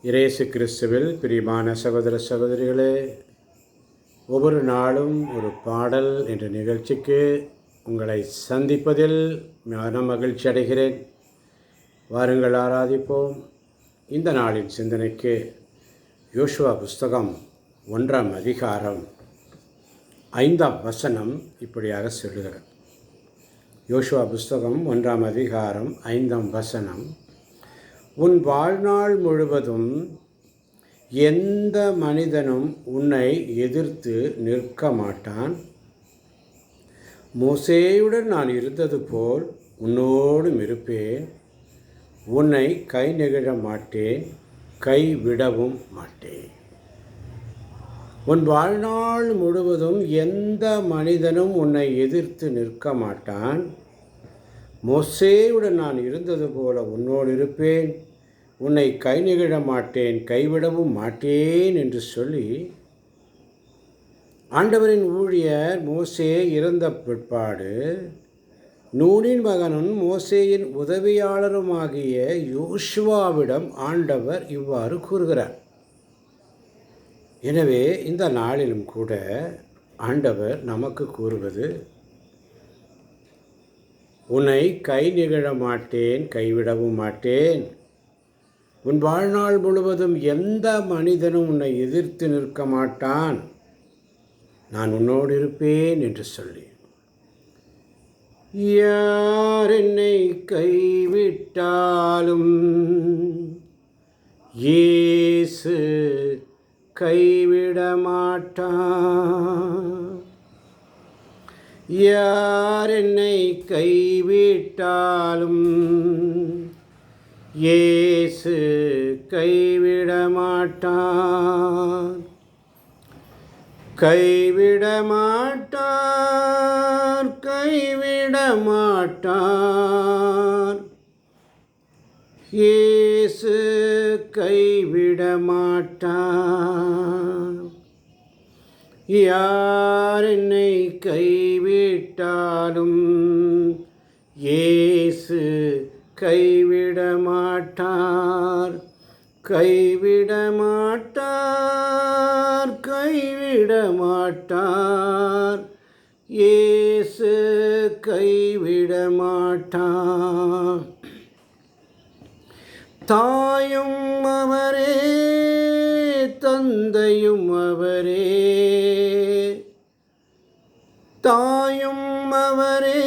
இயேசு கிறிஸ்துவில் பிரியமான சகோதர சகோதரிகளே, ஒவ்வொரு நாளும் ஒரு பாடல் என்ற நிகழ்ச்சிக்கு உங்களை சந்திப்பதில் மன மகிழ்ச்சி அடைகிறேன். வாருங்கள் ஆராதிப்போம். இந்த நாளின் சிந்தனைக்கு யோசுவா புஸ்தகம் 1ஆம் அதிகாரம் 5ஆம் வசனம் இப்படியாக சொல்லுகிறது. யோசுவா புஸ்தகம் 1ஆம் அதிகாரம் 5ஆம் வசனம், உன் வாழ்நாள் முழுவதும் எந்த மனிதனும் உன்னை எதிர்த்து நிற்க மாட்டான். மோசேயுடன் நான் இருந்தது போல் உன்னோடும் இருப்பேன். உன்னை கை நெகிழ மாட்டேன், கைவிடவும் மாட்டேன். உன் வாழ்நாள் முழுவதும் எந்த மனிதனும் உன்னை எதிர்த்து நிற்க மாட்டான். மோசேயுடன் நான் இருந்தது போல உன்னோடு இருப்பேன். உன்னை கை நெகிழ மாட்டேன், கைவிடவும் மாட்டேன் என்று சொல்லி ஆண்டவரின் ஊழியர் மோசே இறந்த பிற்பாடு நூனின் மகனும் மோசேயின் உதவியாளருமாகிய யோசுவாவிடம் ஆண்டவர் இவ்வாறு கூறுகிறார். எனவே இந்த நாளிலும் கூட ஆண்டவர் நமக்கு கூறுவது, உன்னை கை நெகிழ மாட்டேன், கைவிடவும் மாட்டேன். உன் வாழ்நாள் முழுவதும் எந்த மனிதனும் உன்னை எதிர்த்து நிற்க மாட்டான். நான் உன்னோடு இருப்பேன் என்று சொல்லி, யார் என்னை கைவிட்டாலும் இயேசு கைவிட மாட்டான். யார் என்னை கைவிட்டாலும் இயேசு கைவிட மாட்டான். கைவிட மாட்டான், கைவிட மாட்டான். இயேசு கைவிட மாட்டான். யார் என்னை கைவிட்டாலும் இயேசு கைவிட மாட்டார். கைவிட மாட்டார், கைவிட மாட்டார். இயேசு கைவிட மாட்டார். தாயும் அவரே, தந்தையும் அவரே. தாயும் அவரே,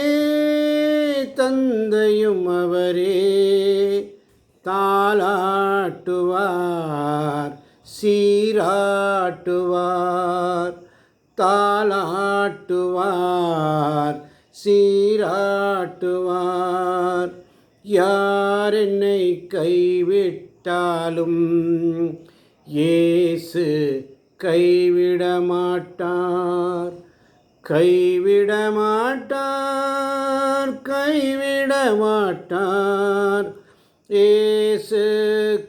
தந்தையும் அவரே. தாலாட்டுவார், சீராட்டுவார். தாலாட்டுவார், சீராட்டுவார். யார் என்னை கைவிட்டாலும் இயேசு கைவிட மாட்டார். கைவிட மாட்டார், கைவிட மாட்டார். இயேசு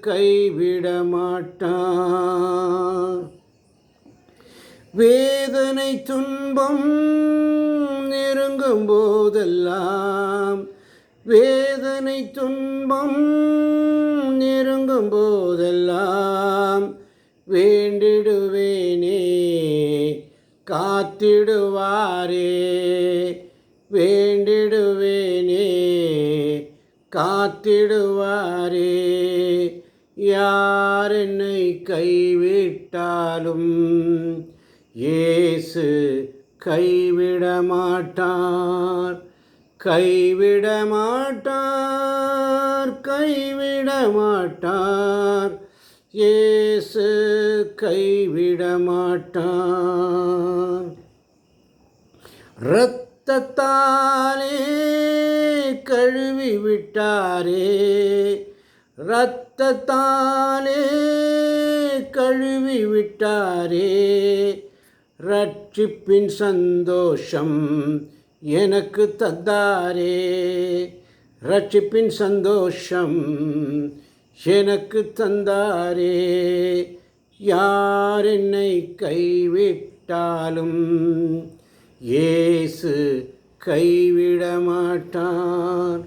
கைவிட மாட்டார். வேதனை துன்பம் நெருங்கும் போதெல்லாம், வேதனை துன்பம் நெருங்கும் போதெல்லாம் வேண்டிடுவேனே, காத்திடுவாரே. வேண்டிடுவேனே, காத்திடுவாரே. யார் என்னை கைவிட்டாலும் இயேசு கைவிட மாட்டார். கைவிட மாட்டார், கைவிட மாட்டார். இயேசு கைவிட மாட்டார். இரத்தத்தாலே கழுவி விட்டாரே, இரத்தத்தாலே கழுவி விட்டாரே. ரட்சிப்பின் சந்தோஷம் எனக்கு தந்தாரே. ரட்சிப்பின் சந்தோஷம் எனக்கு தந்தாரே. யார் என்னை கைவிட்டாலும் இயேசு கைவிட மாட்டார்.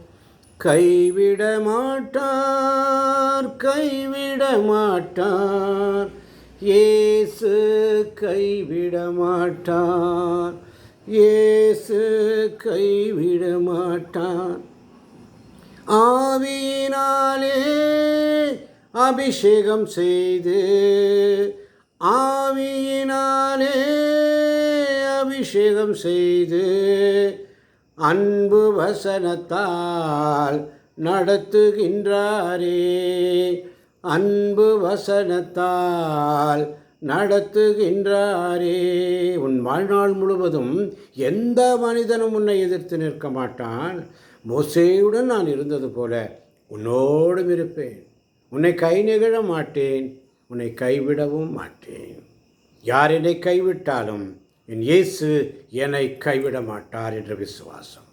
கைவிட மாட்டார், கைவிட மாட்டார். இயேசு கைவிட மாட்டார். இயேசு கைவிட மாட்டார். ஆவியினாலே அபிஷேகம் செய்து, ஆவியினாலே அபிஷேகம் செய்து, அன்பு வசனத்தால் நடத்துகின்றாரே. அன்பு வசனத்தால் நடத்துகின்றாரே. உன் வாழ்நாள் முழுவதும் எந்த மனிதனும் உன்னை எதிர்த்து நிற்க மாட்டான். மோசேயுடன் நான் இருந்தது போல உன்னோடும் இருப்பேன். உன்னை கை நிகழ மாட்டேன். உன்னை கைவிடவும் மாட்டேன். யார் என்னை கைவிட்டாலும் என் இயேசு என்னை கைவிட மாட்டார் என்ற விசுவாசம்.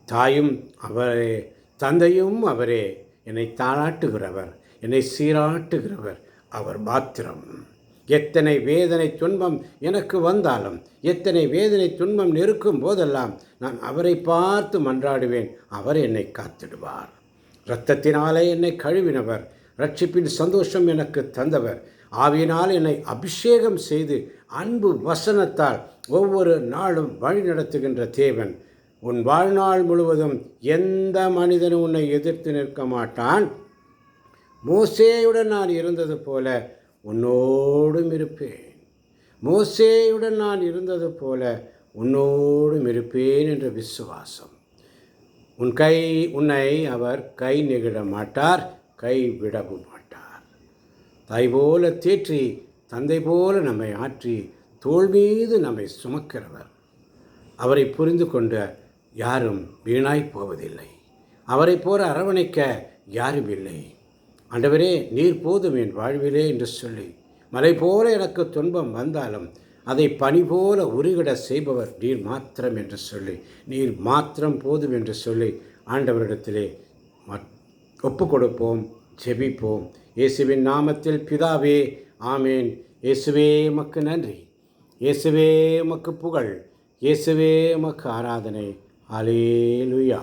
தாயும் அவரே, தந்தையும் அவரே. என்னை தாளாட்டுகிறவர், என்னை சீராட்டுகிறவர் அவர் மாத்திரம். எத்தனை வேதனை துன்பம் எனக்கு வந்தாலும், எத்தனை வேதனை துன்பம் நெருக்கும் போதெல்லாம் நான் அவரை பார்த்து மன்றாடுவேன். அவர் என்னை காத்திடுவார். இரத்தத்தினாலே என்னை கழுவினவர், ரட்சிப்பின் சந்தோஷம் எனக்கு தந்தவர், ஆவியினால் என்னை அபிஷேகம் செய்து அன்பு வசனத்தால் ஒவ்வொரு நாளும் வழி நடத்துகின்ற தேவன். உன் வாழ்நாள் முழுவதும் எந்த மனிதனும் உன்னை எதிர்த்து நிற்க மாட்டான். மோசேயுடன் நான் இருந்தது போல உன்னோடும் இருப்பேன். மோசேயுடன் நான் இருந்தது போல உன்னோடும் இருப்பேன் என்ற விசுவாசம். உன்னை அவர் கை நெகிழ மாட்டார், கைவிடவும் மாட்டார். தாய் போல தேற்றி, தந்தை போல நம்மை ஆற்றி, தோள் மீது நம்மை சுமக்கிறவர். அவரை புரிந்து கொண்ட யாரும் வீணாய் போவதில்லை. அவரை போல அரவணைக்க யாரும் இல்லை. ஆண்டவரே, நீர் போதும் என் வாழ்விலே என்று சொல்லி, மலை போல எனக்கு துன்பம் வந்தாலும் அதை பனி போல உருகிட செய்பவர் நீர் மாத்திரம் என்று சொல்லி, நீர் மாத்திரம் போதும் என்று சொல்லி ஆண்டவரிடத்திலே ஒப்பு கொடுப்போம், ஜெபிப்போம். இயேசுவின் நாமத்தில் பிதாவே, ஆமேன். இயேசுவே உமக்கு நன்றி. இயேசுவே உமக்கு புகழ். இயேசுவே உமக்கு ஆராதனை. அல்லேலூயா.